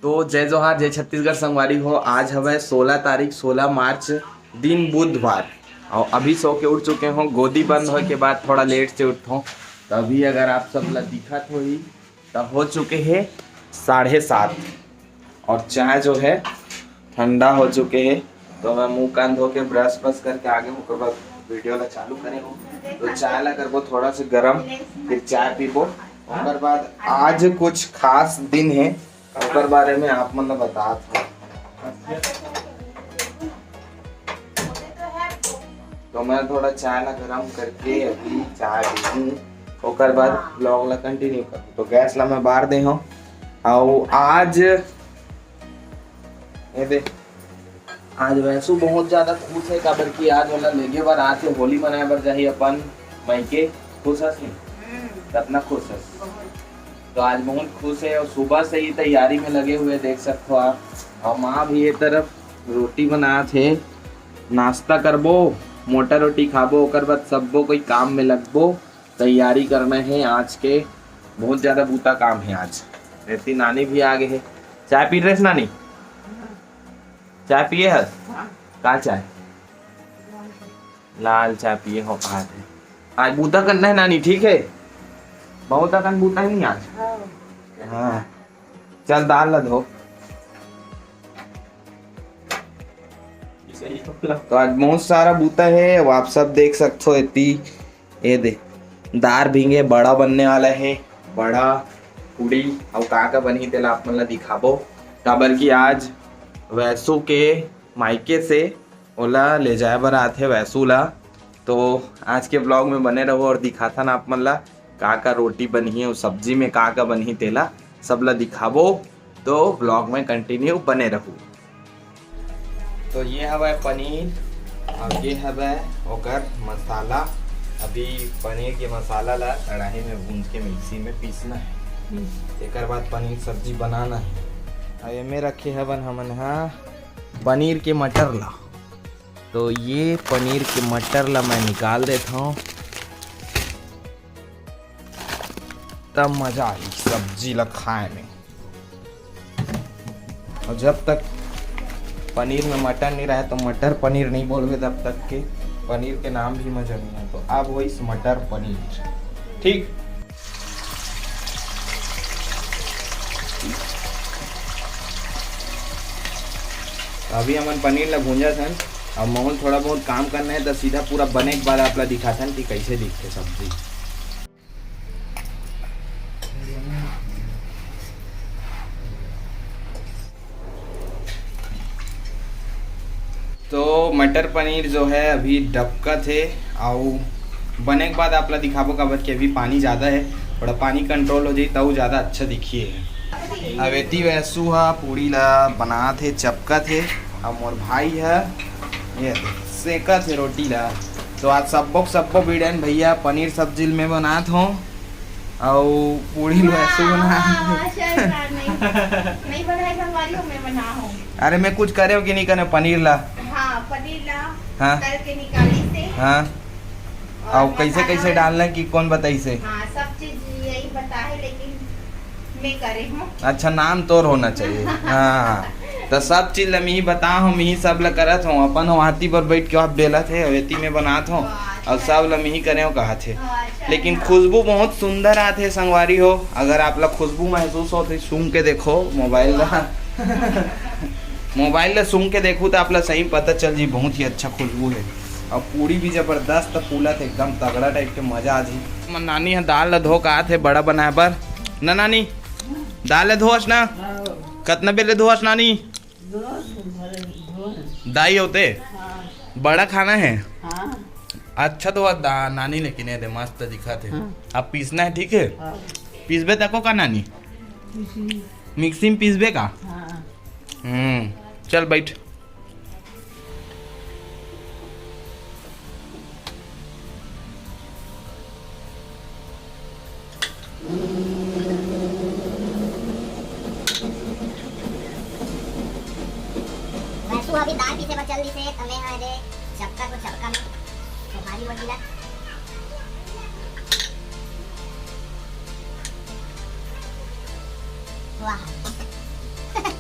तो जय जोहार, जय छत्तीसगढ़ संगवारी हो। आज हमें 16 तारीख 16 मार्च दिन बुधवार और अभी सो के उठ चुके हों। गोदी बंद होने के बाद थोड़ा लेट से उठो, तभी अगर आप सब ला दिखत हो ही तब हो चुके हैं 7:30 और चाय जो है ठंडा हो चुके हैं। तो मैं मुंह कान धो के ब्रश ब्रश करके आगे होकर बाद वीडियो ला चालू करे हो। तो चाय ला करबो थोड़ा सा गरम, फिर चाय पीबो। और बाद आज कुछ खास दिन है, ओकर बारे में आप मन बता था। तो मैं थोड़ा चाय ला गरम करके अभी चाय पीऊँ, ओकर बाद ब्लॉग ला कंटिन्यू करूँ। तो गैस ला मैं बाहर दे हूँ। और आज ये दे, आज वैसू बहुत ज्यादा खुश है काबर की आज वाला लेगे बार आज से होली मनाए बर जाही अपन मायके। खुश हस कितना खुश है। तो आज बहुत खुश है और सुबह से ही तैयारी में लगे हुए देख सकते हो आप। और माँ भी ये तरफ रोटी बना थे, नाश्ता करबो, मोटा रोटी खाबो, ओकर बाद सबको कोई काम में लगबो। तैयारी करना है आज के, बहुत ज्यादा बूता काम है आज। रहती नानी भी आ गए है। चाय पी रहे नानी? चाय पिए हस? का चाय? लाल चाय पिए हो आज बूता करना है नानी, ठीक है? बहुत अकन बूता है नहीं आज। हाँ चल दाल ला धो। तो आज बहुत सारा बूता है, वो आप सब देख सकते हो। इतनी ये दे दार भींगे बड़ा बनने वाला है, बड़ा पूड़ी और का बनी तेला आप मन ला दिखाबो। काबर की आज वैसू के मायके से ओला ले जाए बर आथे वैसू ला। तो आज के ब्लॉग में बने रहो और दिखाता ना आप मन ला का रोटी बनी है और सब्जी में का बनी तेला सब ला दिखाबो। तो ब्लॉग में कंटिन्यू बने रहो। तो ये हवा पनीर और ये हवा ओकर मसाला। अभी पनीर के मसाला ला कढ़ाई में भून के मिक्सी में पीसना है, एक बाद पनीर सब्जी बनाना है। और ये में रखे हवन हमन पनीर के मटर ला। तो ये पनीर के मटर ला मैं निकाल देता हूँ, तब मजा आई सब्जी ला खाए में। और जब तक पनीर में मटर नहीं रहा तो मटर पनीर नहीं बोलबे तब तक के पनीर के नाम भी मजा नहीं है। तो अब वही मटर पनीर, ठीक। अभी हमन पनीर ला भूंजा थन और मोहन थोड़ा बहुत काम करना है तो सीधा पूरा बने के बाद आप ला दिखाथन कि कैसे दिखते सब्जी। तो मटर पनीर जो है अभी डबकत है और बने के बाद आप ला दिखाबो काबर कि अभी पानी ज़्यादा है, थोड़ा पानी कंट्रोल हो जाए तब ज़्यादा अच्छा दिखिए है। अवेती वैसू हा पूड़ी ला बना थे, चपका थे और मोर भाई है ये सेका थे रोटी ला। तो आज सबको बीड़न भैया पनीर सब्जी में बनात हो और पूड़ी वैसू बना। अरे मैं कुछ करे हो कि नहीं करे पनीर ला? हाँ, पनीर ला हाँ तल के निकाली से। हाँ और कैसे कैसे डालना है कि कौन बताई से? हाँ, सब चीज यही बता है लेकिन मैं करे हूँ। अच्छा नाम तोर होना चाहिए। हाँ तो सब चीज ला मी बता हूँ, मी सब ला करत हूँ। अपन हाथी पर बैठ के आप बेला थे अवेती में बनात हूँ और सब ला मी करे हो कहा थे। लेकिन खुशबू बहुत सुंदर आते संगवारी हो। अगर आप लोग खुशबू महसूस हो तो सूंघ के देखो मोबाइल ला। मोबाइल ला सूंघ के देखो तो आप लोग सही पता चल जी, बहुत ही अच्छा खुशबू है। और पूरी भी जबरदस्त फूला थे, एकदम तगड़ा टाइप के मजा आ जी। नानी है दाल ला धो का थे बड़ा बनाए पर ना नानी दाल धोस ना कतना बेले धोस नानी? दाई होते बड़ा खाना है। अच्छा तो नानी लेकिन दे मस्त दिखा थे। अब पीसना है, ठीक है? पीसबे तको का नानी? मिक्सी में पीसबे का? चल बैठ। अभी दाल पीसे पर चल दी से तमे है दे चक्का को चक्का में तो भारी वकीला वाह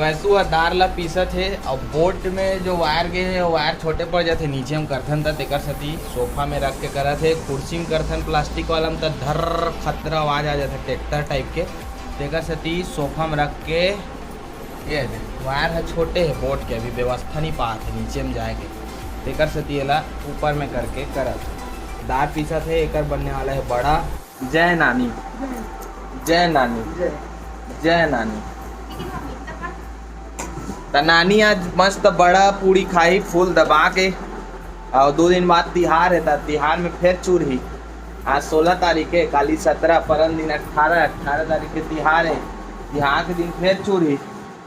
वैसू दार ला पीसत है और बोट में जो वायर गए है वो वायर छोटे पड़ जाते नीचे हम करथन था तेकर सती सोफा में रख के करत है। कुर्सी में करथन प्लास्टिक वाला में तो धर खतरा आवाज आ जाता ट्रैक्टर टाइप के तेकर सती सोफा में रख के ये वायर है छोटे है बोट के अभी व्यवस्था नहीं पाते है नीचे में जाएंगे तेकर सती एला ऊपर में करके करत दार पीसत है। एकर बनने वाला है बड़ा। जय नानी जय नानी जय नानी। तो नानी आज मस्त बड़ा पूड़ी खाई फूल दबा के और 2 दिन बाद तिहार है तिहार में फिर चूरही। आज 16 तारीख है काली 17 परम दिन 18 तारीख के तिहार है। तिहार के दिन फिर चूरही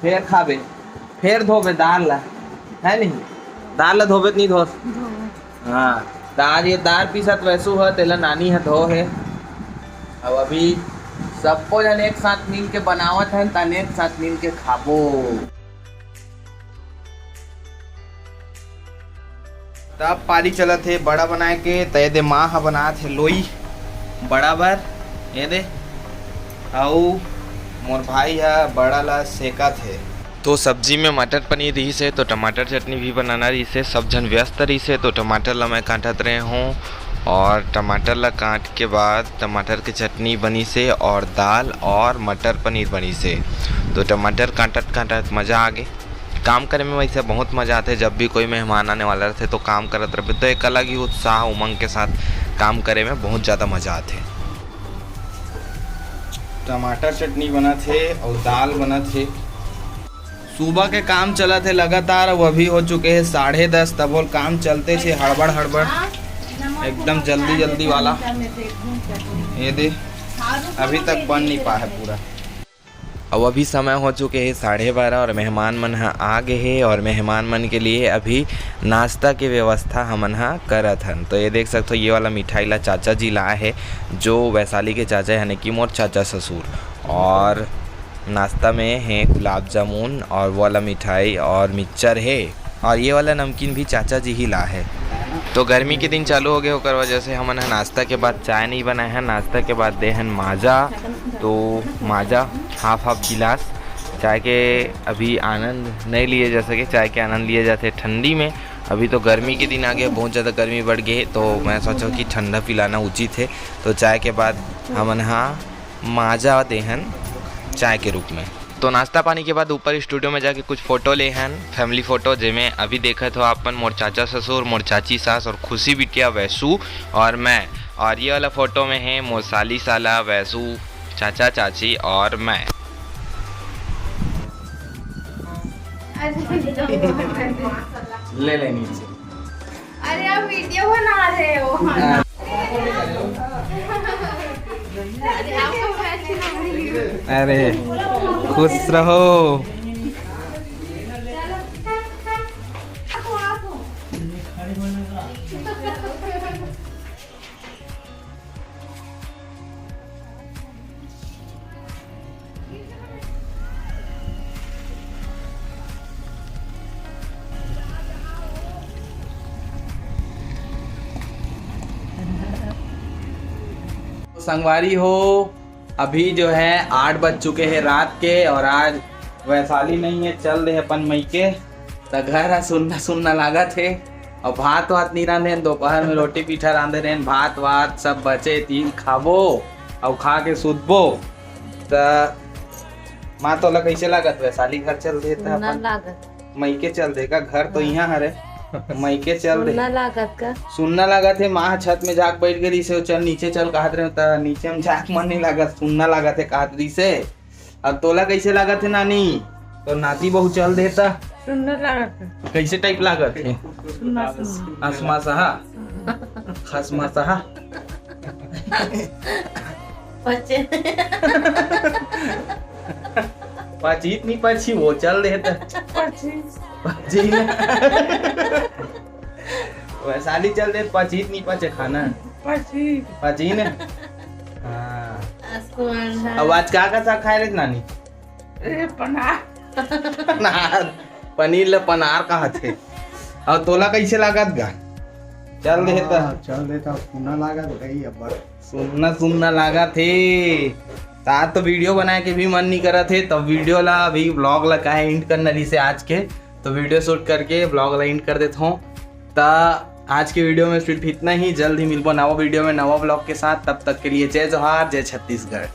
फिर खाबे फिर धोबे दाल ला है नहीं दाल ला धोबे नहीं धो। हाँ तो आज ये दाल पीसत वैसू है तेला नानी है धो है। अब अभी सबको जन एक साथ मिल के बनावत है तन एक साथ मिल के खाबो। तब पारी चलत है बड़ा बनाए के तय दे माँ हा बनात है लोई बड़ा बर ये दे आओ मोर भाई है बड़ा ला सेकत है। तो सब्जी में मटर पनीर रही से तो टमाटर चटनी भी बनाना रही से सब जन व्यस्त रही से तो टमाटर ला मैं काटत रहे हूँ और टमाटर ला काट के बाद टमाटर की चटनी बनी से और दाल और मटर पनीर बनी से। तो टमाटर काटत काटत मज़ा आ गए। काम करे में वैसे बहुत मज़ा आता है जब भी कोई मेहमान आने वाला रहते तो काम करत रहे तो एक अलग ही उत्साह उमंग के साथ काम करे में बहुत ज़्यादा मज़ा आते। टमाटर चटनी बना थे और दाल बना थे। सुबह के काम चला थे लगातार वो अभी हो चुके हैं 10:30 तब और काम चलते थे हड़बड़ हड़बड़ एकदम जल्दी जल्दी वाला। ये दे अभी तक बन नहीं पाया है पूरा। अब अभी समय हो चुके हैं 12:30 और मेहमान मन आ गए हैं और मेहमान मन के लिए अभी नाश्ता की व्यवस्था हमन करत हन। तो ये देख सकते हो ये वाला मिठाई ला चाचा जी लाए है जो वैशाली के चाचा यानी कि मोर चाचा ससुर। और नाश्ता में है गुलाब जामुन और वो वाला मिठाई और मिक्सचर है और ये वाला नमकीन भी चाचा जी ही ला है। तो गर्मी के दिन चालू हो गए होकर वजह से हमन नाश्ता के बाद चाय नहीं बनाए हैं। नाश्ता के बाद दे हन माजा तो माजा हाफ गिलास चाय के अभी आनंद नहीं लिए जा सके। चाय के आनंद लिए जाते ठंडी में। अभी तो गर्मी के दिन आ गए बहुत ज़्यादा गर्मी बढ़ गई तो मैं सोचा कि ठंडा पिलाना उचित है। तो चाय के बाद हमन माजा देहन चाय के रूप में। तो नाश्ता पानी के बाद ऊपर स्टूडियो में जाके कुछ फ़ोटो ले हैं फैमिली फ़ोटो जिसमें अभी देखा तो आपन मोर चाचा ससुर मोर चाची सास और खुशी बिटिया वैसू और मैं। और ये वाला फ़ोटो में है मोर साली साला वैसू चाचा चाची और मैं। ले ले नीचे। अरे आप वीडियो बना रहे हो। अरे खुश रहो। संगवारी हो अभी जो है 8 बज चुके हैं रात के और आज वैशाली नहीं है चल रहे अपन मई के तो घर सुनना सुनना लागत है। और भात वात नहीं रांधे दोपहर में रोटी पीठा रांधे रहे भात वात सब बचे 3 खाबो और खा के सुतबो। तो माँ तो कैसे लागत वैशाली घर चल देता मई के चल देगा घर तो यहाँ हरे मई के चल दे सुनना लागत है। माँ छत में जाके बैठ गई से चल नीचे चल कहत रहे नीचे में जाके मन नहीं लागत सुनना लागत है कहत रही से। अब तोला कैसे लागत है नानी तो नाती बहु चल देता सुनना लागत कैसे टाइप लागत है आसमा सहा खसमा सहा पाचीत नहीं पाची वो चल देता वैशाली चल दे पचीत नहीं पचे खाना पची ने। अब आज का खाए रे नानी पनार पनीर ले पनार कहा थे। और तोला कैसे लागत गा चल देता सुनना लागत गई अब सुनना लागत थे तो आज तो वीडियो बनाए के भी मन नहीं करा थे, तब वीडियो ला अभी ब्लॉग ला का है एंड करना से आज के, तो वीडियो शूट करके ब्लॉग ला एंड कर देता हूँ। तो आज की वीडियो में सिर्फ इतना ही, जल्द ही मिलबो नवा वीडियो में नवा ब्लॉग के साथ। तब तक के लिए जय जोहार, जय छत्तीसगढ़।